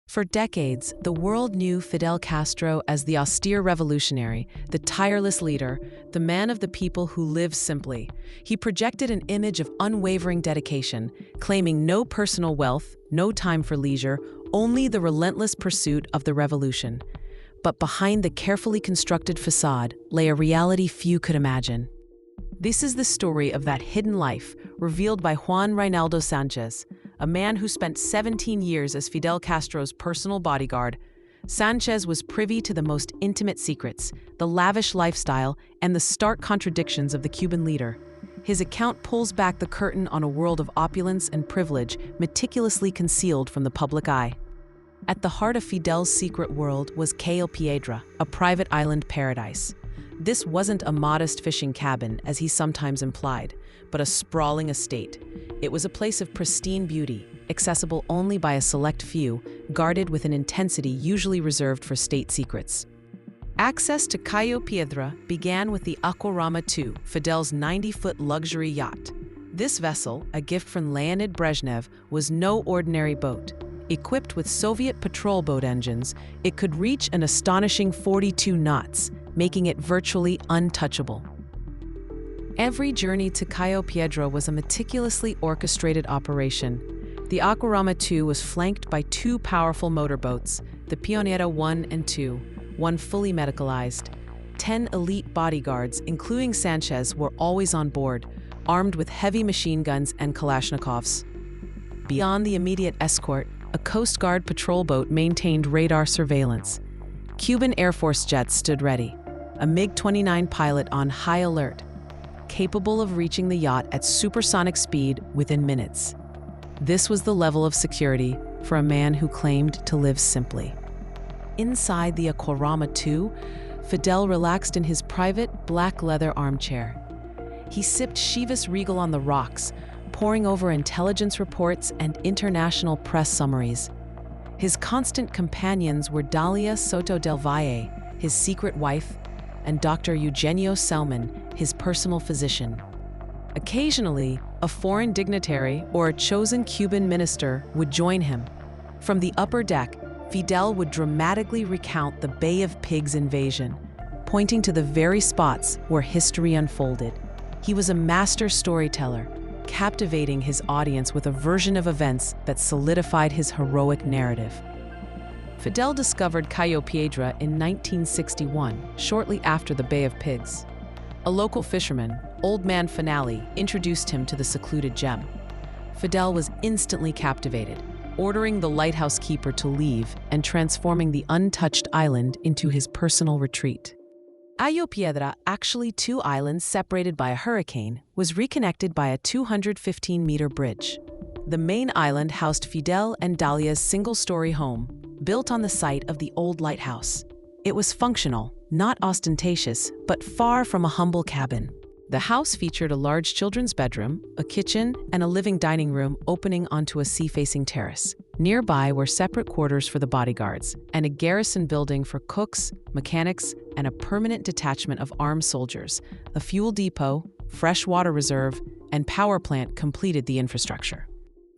For decades, the world knew Fidel Castro as the austere revolutionary, the tireless leader, the man of the people who lived simply. He projected an image of unwavering dedication, claiming no personal wealth, no time for leisure, only the relentless pursuit of the revolution. But behind the carefully constructed facade lay a reality few could imagine. This is the story of that hidden life, revealed by Juan Reinaldo Sanchez, a man who spent 17 years as Fidel Castro's personal bodyguard. Sanchez was privy to the most intimate secrets, the lavish lifestyle, and the stark contradictions of the Cuban leader. His account pulls back the curtain on a world of opulence and privilege meticulously concealed from the public eye. At the heart of Fidel's secret world was Cayo Piedra, a private island paradise. This wasn't a modest fishing cabin, as he sometimes implied, but a sprawling estate. It was a place of pristine beauty, accessible only by a select few, guarded with an intensity usually reserved for state secrets. Access to Cayo Piedra began with the Aquarama II, Fidel's 90-foot luxury yacht. This vessel, a gift from Leonid Brezhnev, was no ordinary boat. Equipped with Soviet patrol boat engines, it could reach an astonishing 42 knots, making it virtually untouchable. Every journey to Cayo Piedra was a meticulously orchestrated operation. The Aquarama II was flanked by two powerful motorboats, the Pionera 1 and 2, one fully medicalized. 10 elite bodyguards, including Sanchez, were always on board, armed with heavy machine guns and Kalashnikovs. Beyond the immediate escort, a Coast Guard patrol boat maintained radar surveillance. Cuban Air Force jets stood ready, a MiG-29 pilot on high alert, capable of reaching the yacht at supersonic speed within minutes. This was the level of security for a man who claimed to live simply. Inside the Aquarama II, Fidel relaxed in his private black leather armchair. He sipped Chivas Regal on the rocks, poring over intelligence reports and international press summaries. His constant companions were Dalia Soto del Valle, his secret wife, and Dr. Eugenio Selman, his personal physician. Occasionally, a foreign dignitary or a chosen Cuban minister would join him. From the upper deck, Fidel would dramatically recount the Bay of Pigs invasion, pointing to the very spots where history unfolded. He was a master storyteller, captivating his audience with a version of events that solidified his heroic narrative. Fidel discovered Cayo Piedra in 1961, shortly after the Bay of Pigs. A local fisherman, Old Man Finale, introduced him to the secluded gem. Fidel was instantly captivated, ordering the lighthouse keeper to leave and transforming the untouched island into his personal retreat. Cayo Piedra, actually two islands separated by a hurricane, was reconnected by a 215-meter bridge. The main island housed Fidel and Dalia's single-story home, built on the site of the old lighthouse. It was functional, not ostentatious, but far from a humble cabin. The house featured a large children's bedroom, a kitchen, and a living dining room opening onto a sea-facing terrace. Nearby were separate quarters for the bodyguards, and a garrison building for cooks, mechanics, and a permanent detachment of armed soldiers. A fuel depot, fresh water reserve, and power plant completed the infrastructure.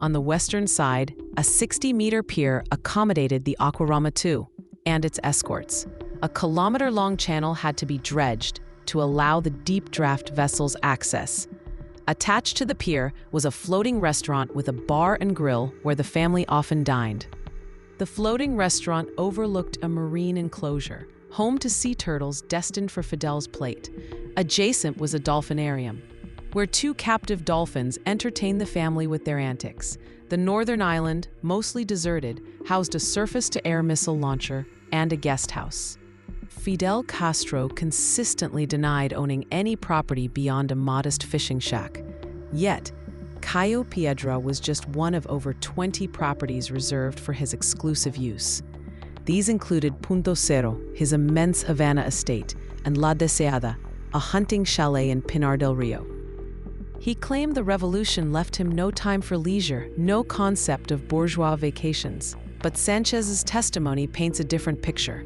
On the western side, a 60-meter pier accommodated the Aquarama II and its escorts. A kilometer-long channel had to be dredged to allow the deep draft vessels access. Attached to the pier was a floating restaurant with a bar and grill where the family often dined. The floating restaurant overlooked a marine enclosure, home to sea turtles destined for Fidel's plate. Adjacent was a dolphinarium, where two captive dolphins entertained the family with their antics. The northern island, mostly deserted, housed a surface-to-air missile launcher and a guest house. Fidel Castro consistently denied owning any property beyond a modest fishing shack. Yet, Cayo Piedra was just one of over 20 properties reserved for his exclusive use. These included Punto Cero, his immense Havana estate, and La Deseada, a hunting chalet in Pinar del Rio. He claimed the revolution left him no time for leisure, no concept of bourgeois vacations. But Sanchez's testimony paints a different picture.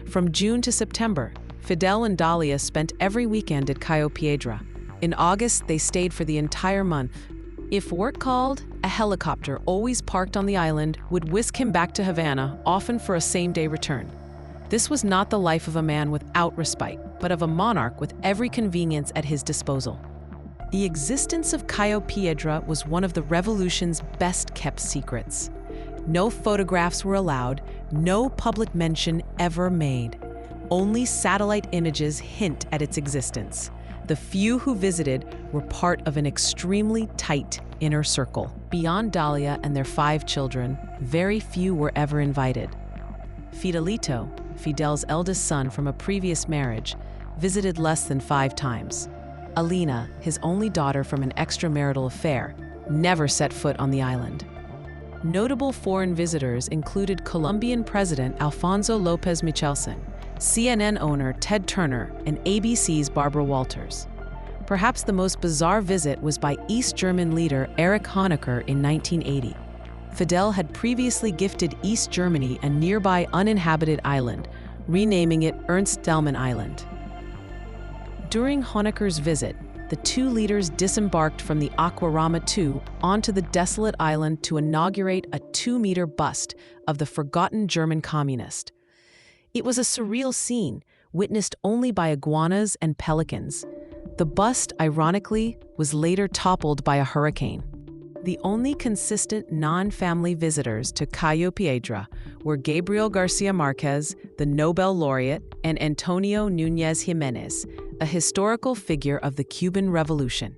From June to September, Fidel and Dalia spent every weekend at Cayo Piedra. In August, they stayed for the entire month. If work called, a helicopter always parked on the island would whisk him back to Havana, often for a same-day return. This was not the life of a man without respite, but of a monarch with every convenience at his disposal. The existence of Cayo Piedra was one of the revolution's best-kept secrets. No photographs were allowed, no public mention ever made. Only satellite images hint at its existence. The few who visited were part of an extremely tight inner circle. Beyond Dalia and their 5 children, very few were ever invited. Fidelito, Fidel's eldest son from a previous marriage, visited less than 5 times. Alina, his only daughter from an extramarital affair, never set foot on the island. Notable foreign visitors included Colombian President Alfonso López Michelsen, CNN owner Ted Turner, and ABC's Barbara Walters. Perhaps the most bizarre visit was by East German leader Erich Honecker in 1980. Fidel had previously gifted East Germany a nearby uninhabited island, renaming it Ernst Thälmann Island. During Honecker's visit, the 2 leaders disembarked from the Aquarama II onto the desolate island to inaugurate a 2-meter bust of the forgotten German communist. It was a surreal scene, witnessed only by iguanas and pelicans. The bust, ironically, was later toppled by a hurricane. The only consistent non-family visitors to Cayo Piedra were Gabriel Garcia Marquez, the Nobel laureate, and Antonio Núñez Jiménez, a historical figure of the Cuban Revolution.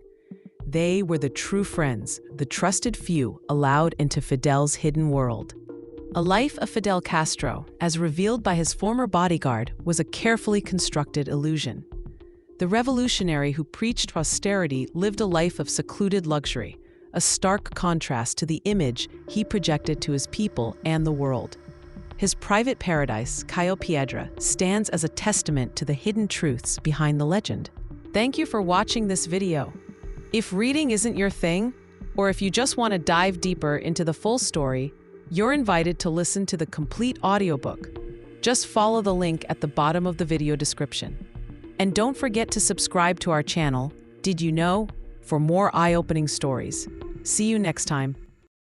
They were the true friends, the trusted few allowed into Fidel's hidden world. A life of Fidel Castro, as revealed by his former bodyguard, was a carefully constructed illusion. The revolutionary who preached austerity lived a life of secluded luxury, a stark contrast to the image he projected to his people and the world. His private paradise, Cayo Piedra, stands as a testament to the hidden truths behind the legend. Thank you for watching this video. If reading isn't your thing, or if you just want to dive deeper into the full story, you're invited to listen to the complete audiobook. Just follow the link at the bottom of the video description. And don't forget to subscribe to our channel, Did You Know?, for more eye-opening stories. See you next time.